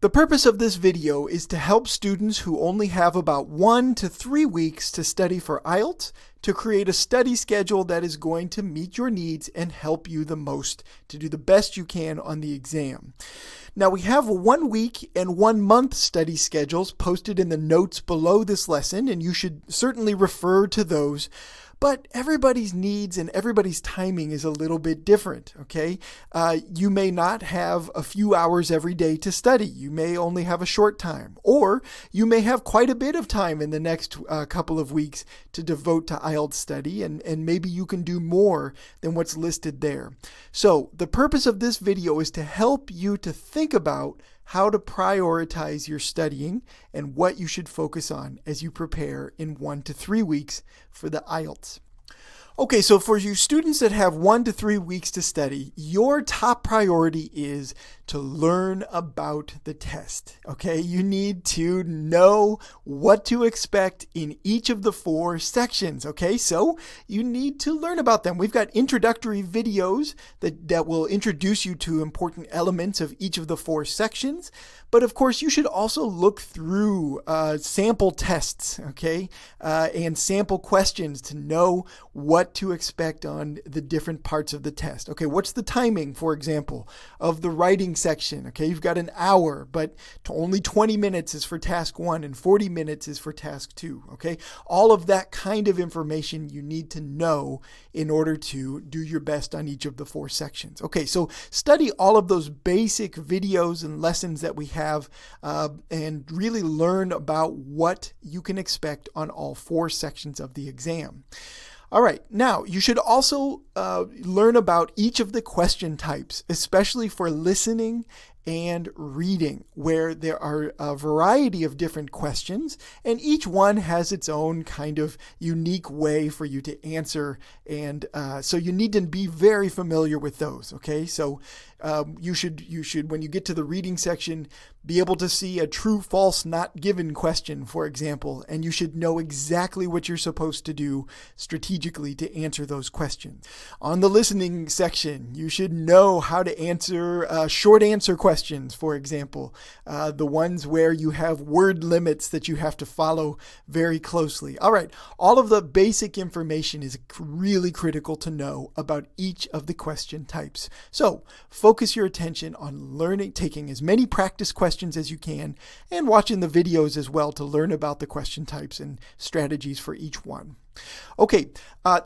The purpose of this video is to help students who only have about 1 to 3 weeks to study for IELTS to create a study schedule that is going to meet your needs and help you the most to do the best you can on the exam. Now we have 1 week and 1 month study schedules posted in the notes below this lesson, and you should certainly refer to those. But everybody's needs and everybody's timing is a little bit different, okay? You may not have a few hours every day to study. You may only have a short time. Or you may have quite a bit of time in the next couple of weeks to devote to IELTS study, and maybe you can do more than what's listed there. So the purpose of this video is to help you to think about how to prioritize your studying and what you should focus on as you prepare in 1 to 3 weeks for the IELTS. Okay, so for you students that have 1 to 3 weeks to study, your top priority is to learn about the test, okay? You need to know what to expect in each of the 4 sections, okay? So you need to learn about them. We've got introductory videos that will introduce you to important elements of each of the 4 sections. But of course, you should also look through sample tests, okay, and sample questions to know what to expect on the different parts of the test. Okay, what's the timing, for example, of the writing section? Okay, you've got an hour, but only 20 minutes is for task 1 and 40 minutes is for task 2. Okay, all of that kind of information you need to know in order to do your best on each of the 4 sections. Okay, so study all of those basic videos and lessons that we have and really learn about what you can expect on all 4 sections of the exam. All right, now you should also learn about each of the question types, especially for listening and reading, where there are a variety of different questions, and each one has its own kind of unique way for you to answer, and so you need to be very familiar with those, okay? So you should, when you get to the reading section, be able to see a true, false, not given question, for example, and you should know exactly what you're supposed to do strategically to answer those questions. On the listening section, you should know how to answer short answer questions, for example, the ones where you have word limits that you have to follow very closely. All right, all of the basic information is really critical to know about each of the question types. So focus your attention on learning, taking as many practice questions as you can, and watching the videos as well to learn about the question types and strategies for each one. Okay,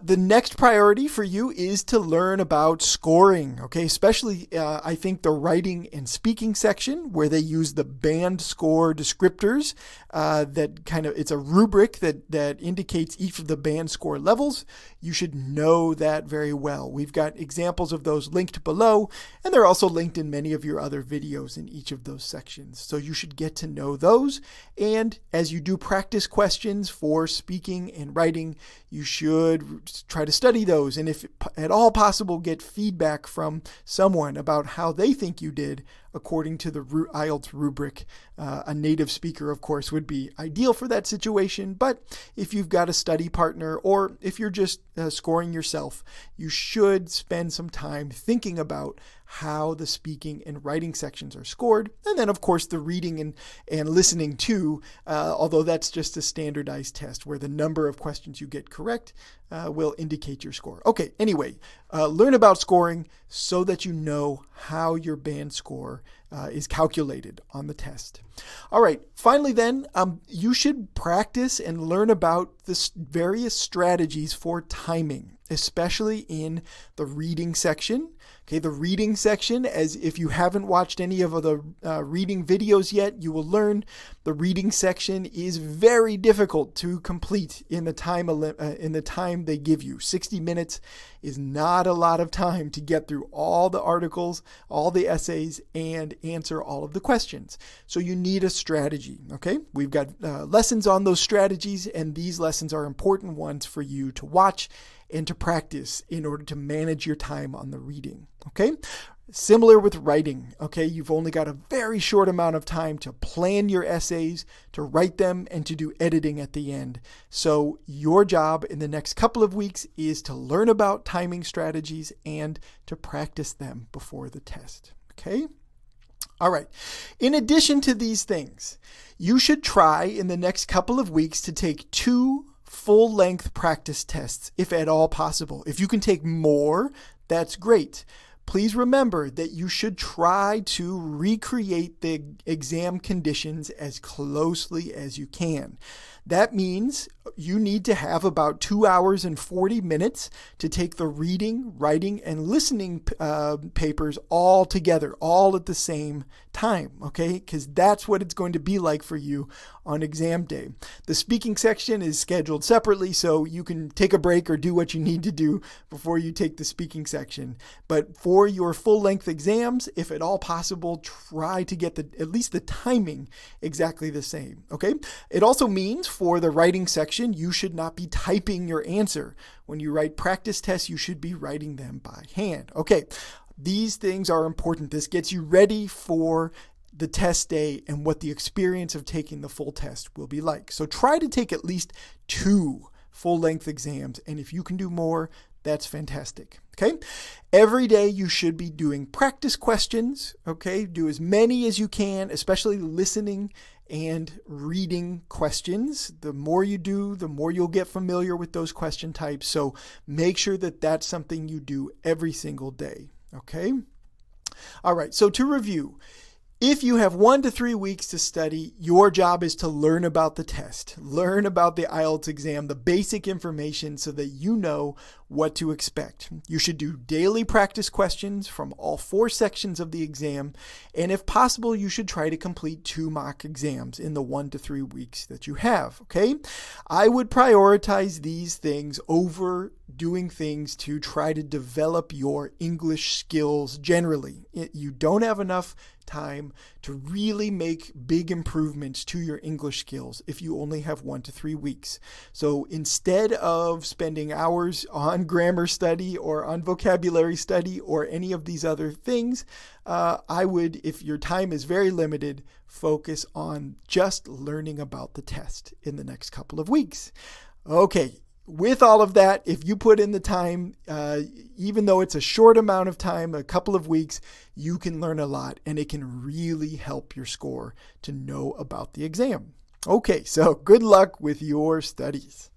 the next priority for you is to learn about scoring, okay? Especially, I think, the writing and speaking section where they use the band score descriptors that kind of, it's a rubric that indicates each of the band score levels. You should know that very well. We've got examples of those linked below, and they're also linked in many of your other videos in each of those sections. So you should get to know those, and as you do practice questions for speaking and writing, you should try to study those, and if at all possible, get feedback from someone about how they think you did according to the IELTS rubric. A native speaker, of course, would be ideal for that situation, but if you've got a study partner or if you're just scoring yourself, you should spend some time thinking about how the speaking and writing sections are scored, and then of course the reading and listening too, although that's just a standardized test where the number of questions you get correct will indicate your score. Okay, anyway, learn about scoring so that you know how your band score is calculated on the test. All right, finally then, you should practice and learn about the various strategies for timing, especially in the reading section. Okay, the reading section, as if you haven't watched any of the reading videos yet, you will learn the reading section is very difficult to complete in the time they give you. 60 minutes is not a lot of time to get through all the articles, all the essays, and answer all of the questions. So you need a strategy, okay? We've got lessons on those strategies, and these lessons are important ones for you to watch and to practice in order to manage your time on the reading, okay? Similar with writing, okay? You've only got a very short amount of time to plan your essays, to write them, and to do editing at the end. So your job in the next couple of weeks is to learn about timing strategies and to practice them before the test, okay? All right. In addition to these things, you should try in the next couple of weeks to take 2 full-length practice tests, if at all possible. If you can take more, that's great. Please remember that you should try to recreate the exam conditions as closely as you can. That means you need to have about 2 hours and 40 minutes to take the reading, writing, and listening papers all together, all at the same time, okay? Because that's what it's going to be like for you on exam day. The speaking section is scheduled separately, so you can take a break or do what you need to do before you take the speaking section. But for your full-length exams, if at all possible, try to get at least the timing exactly the same, okay? It also means for the writing section, you should not be typing your answer. When you write practice tests, you should be writing them by hand. Okay, these things are important. This gets you ready for the test day and what the experience of taking the full test will be like. So try to take at least 2 full-length exams, and if you can do more, that's fantastic. Okay. Every day you should be doing practice questions. Okay. Do as many as you can, especially listening and reading questions. The more you do, the more you'll get familiar with those question types. So make sure that that's something you do every single day. Okay. All right. So to review, if you have 1 to 3 weeks to study, your job is to learn about the test, learn about the IELTS exam, the basic information so that you know what to expect. You should do daily practice questions from all 4 sections of the exam, and if possible, you should try to complete 2 mock exams in the 1 to 3 weeks that you have, okay? I would prioritize these things over doing things to try to develop your English skills generally. You don't have enough time to really make big improvements to your English skills if you only have 1 to 3 weeks. So instead of spending hours on grammar study or on vocabulary study or any of these other things, I would, if your time is very limited, focus on just learning about the test in the next couple of weeks. Okay. With all of that, if you put in the time, even though it's a short amount of time, a couple of weeks, you can learn a lot and it can really help your score to know about the exam. Okay, so good luck with your studies.